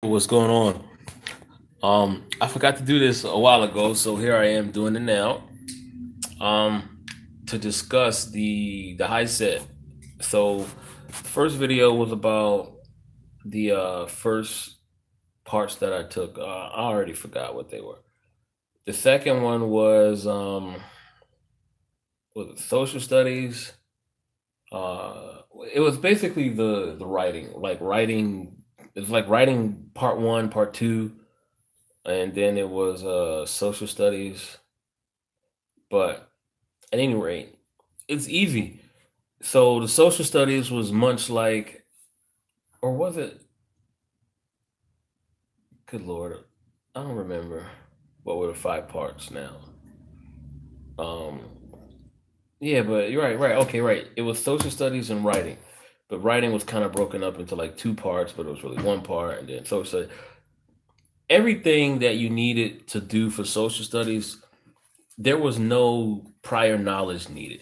What's going on? I forgot to do this a while ago, so here I am doing it now. Um, to discuss the Hiset. So, the first video was about the first parts that I took. I already forgot what they were. The second one was it social studies. It was basically the writing, like writing. It's like writing part one, part two, and then it was social studies. But at any rate, it's easy. So the social studies was much like, or was it? Good lord, I don't remember what were the five parts now. Um, yeah, but you're right, right, okay, right. It was social studies and writing, but writing was kind of broken up into like two parts, but it was really one part, and then social studies. Everything that you needed to do for social studies, there was no prior knowledge needed.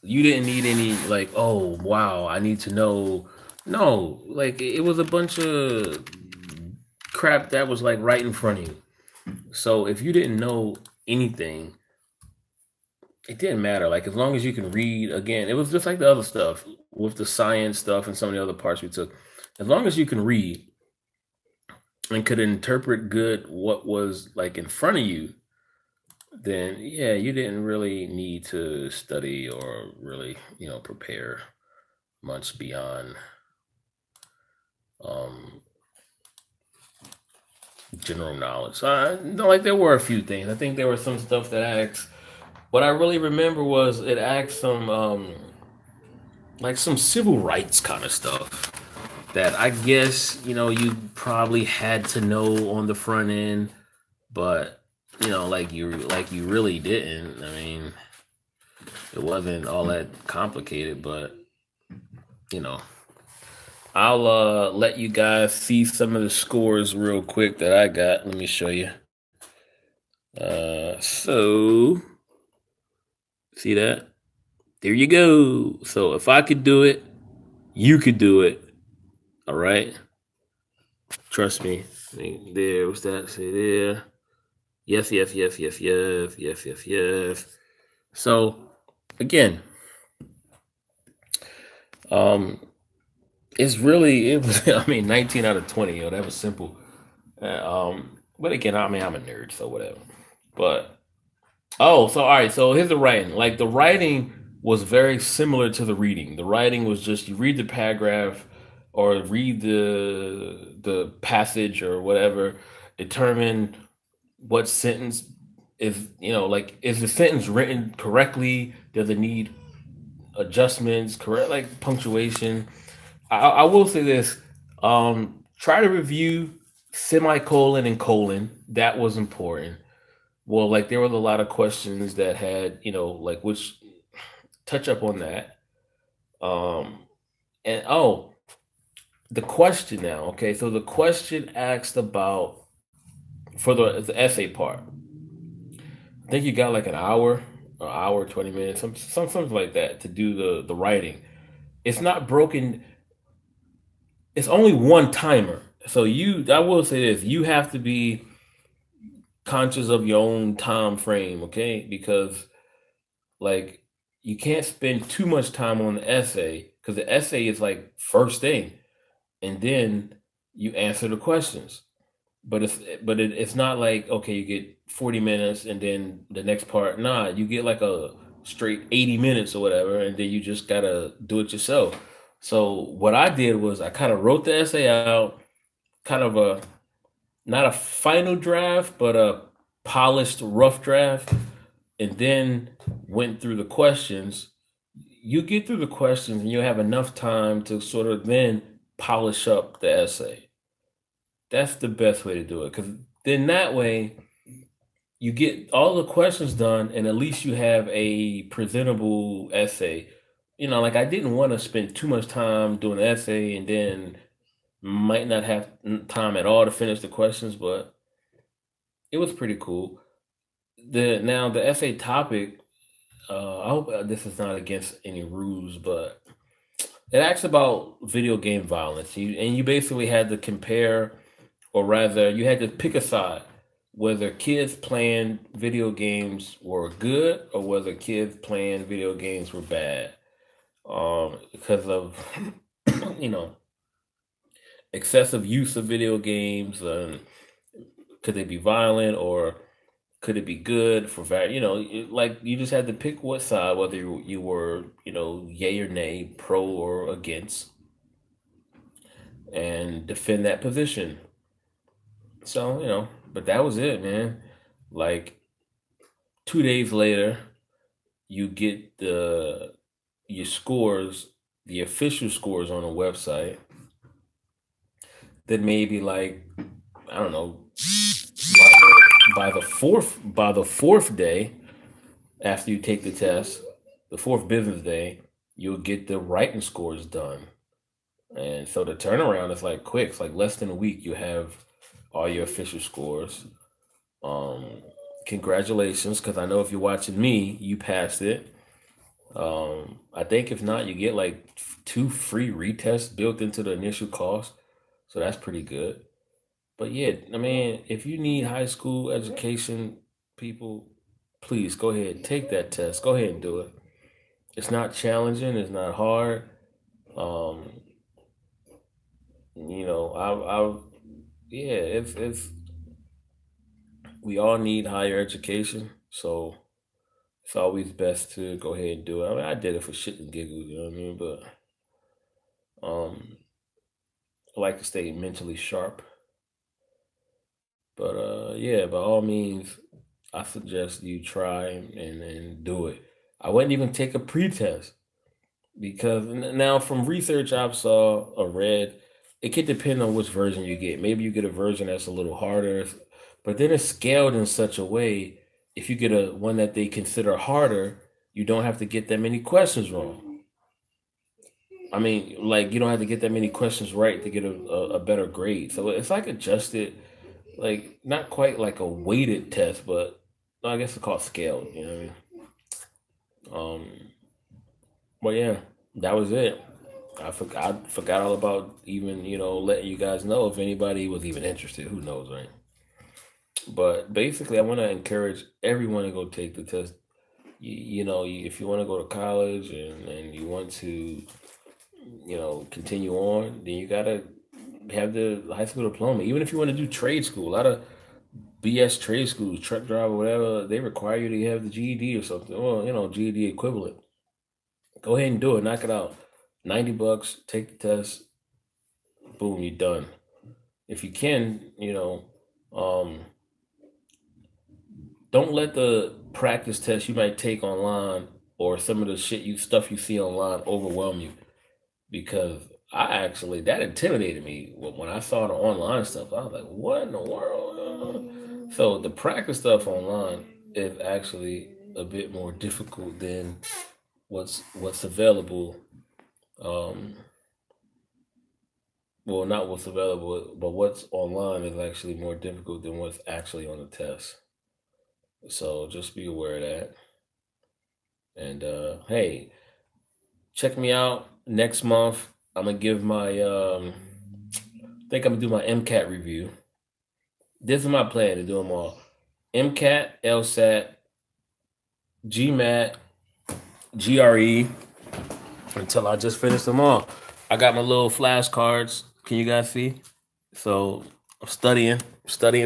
You didn't need any like, oh wow, I need to know. No, like it was a bunch of crap that was like right in front of you. So if you didn't know anything, it didn't matter. Like as long as you can read, again, it was just like the other stuff with the science stuff and some of the other parts we took. As long as you can read and could interpret good what was like in front of you, then yeah, you didn't really need to study or really, prepare much beyond um general knowledge. So no, like there were a few things. I think there was some stuff that asked. What I really remember was it asked some like some civil rights kind of stuff that I guess you probably had to know on the front end, but like you really didn't. I mean, it wasn't all that complicated, but you know, I'll let you guys see some of the scores real quick that I got. Let me show you. So see that? There you go. So if I could do it, you could do it. All right. Trust me. There, what's that? Say there. Yes, yes, yes, yes, yes, yes, yes, yes. So again, um, it was. I mean, 19 out of 20. That was simple. But again, I mean, I'm a nerd, so whatever. But oh, so all right. So here's the writing. Like the writing was very similar to the reading. The writing was just you read the paragraph or read the passage or whatever, determine what sentence is like is the sentence written correctly? Does it need adjustments? Correct, like punctuation. I will say this: try to review semicolon and colon. That was important. Well, like there was a lot of questions that had, like which touch up on that. Um, and oh, the question now. Okay, so the question asked about for the essay part. I think you got like an hour 20 minutes, something like that to do the writing. It's not broken. It's only one timer. So I will say this: you have to be conscious of your own time frame, okay? Because like you can't spend too much time on the essay because the essay is like first thing, and then you answer the questions. It's not like okay, you get 40 minutes and then the next part. Nah, you get like a straight 80 minutes or whatever, and then you just gotta do it yourself. So what I did was I kind of wrote the essay out, kind of a not a final draft, but a polished rough draft, and then went through the questions. You get through the questions and you have enough time to sort of then polish up the essay. That's the best way to do it because then that way you get all the questions done and at least you have a presentable essay. Like I didn't want to spend too much time doing the essay and then might not have time at all to finish the questions, but it was pretty cool. The essay topic, I hope this is not against any rules, but it asks about video game violence. You basically had to compare or rather, you had to pick a side, whether kids playing video games were good or whether kids playing video games were bad. Because of you know excessive use of video games, and could they be violent or could it be good for like you just had to pick what side, whether you were yay or nay, pro or against, and defend that position. So but that was it, man. Like 2 days later, you get your scores, the official scores on a website. Then maybe like I don't know, by the fourth day after you take the test, the fourth business day, you'll get the writing scores done. And so the turnaround is like quick. It's like less than a week. You have all your official scores. Um, Congratulations, because I know if you're watching me, you passed it. I think if not, you get like 2 free retests built into the initial cost. So that's pretty good. But yeah, I mean, if you need high school education, people, please go ahead, take that test. Go ahead and do it. It's not challenging. It's not hard. Um, yeah, it's we all need higher education, so it's always best to go ahead and do it. I mean, I did it for shit and giggles, you know what I mean? But um, I like to stay mentally sharp. But yeah, by all means, I suggest you try and do it. I wouldn't even take a pretest because now from research I've saw or read, it could depend on which version you get. Maybe you get a version that's a little harder, but then it's scaled in such a way. If you get a one that they consider harder, you don't have to get that many questions wrong. I mean, like you don't have to get that many questions right to get a better grade. So it's like adjusted, like not quite like a weighted test, but I guess it's called scaled. You know what I mean? Um, but yeah, that was it. I forgot all about even letting you guys know if anybody was even interested. Who knows, right? But basically, I want to encourage everyone to go take the test. If you want to go to college and you want to continue on, then you gotta have the high school diploma. Even if you want to do trade school, a lot of BS trade schools, truck driver, whatever, they require you to have the GED or something. Well, GED equivalent. Go ahead and do it. Knock it out. $90. Take the test. Boom, you're done. If you can, um, don't let the practice test you might take online or some of the stuff you see online overwhelm you. Because that intimidated me when I saw the online stuff. I was like, what in the world? So the practice stuff online is actually a bit more difficult than what's available. Um, well, not what's available, but what's online is actually more difficult than what's actually on the test. So just be aware of that. And hey, check me out next month. I'm gonna give my I think I'm gonna do my MCAT review. This is my plan to do them all: MCAT, LSAT, GMAT, GRE, until I just finish them all. I got my little flashcards. Can you guys see? So I'm studying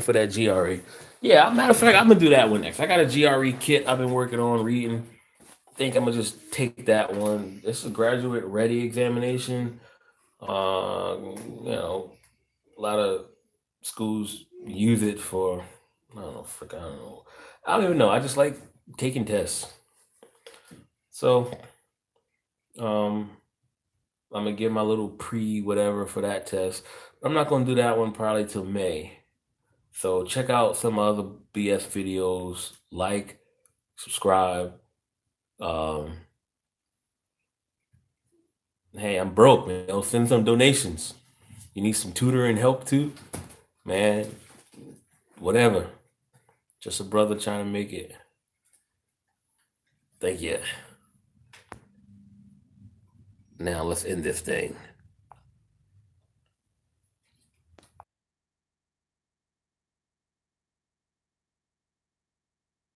for that GRE. Yeah, matter of fact, I'm gonna do that one next. I got a GRE kit I've been working on reading. I think I'm gonna just take that one. This is a graduate ready examination. A lot of schools use it for I don't know, I don't know. I don't even know. I just like taking tests. So um I'm gonna give my little pre whatever for that test. I'm not gonna do that one probably till May. So check out some other BS videos, like, subscribe. Um hey, I'm broke, man. Send some donations. You need some tutoring help too? Man, whatever. Just a brother trying to make it. Thank you. Now let's end this thing.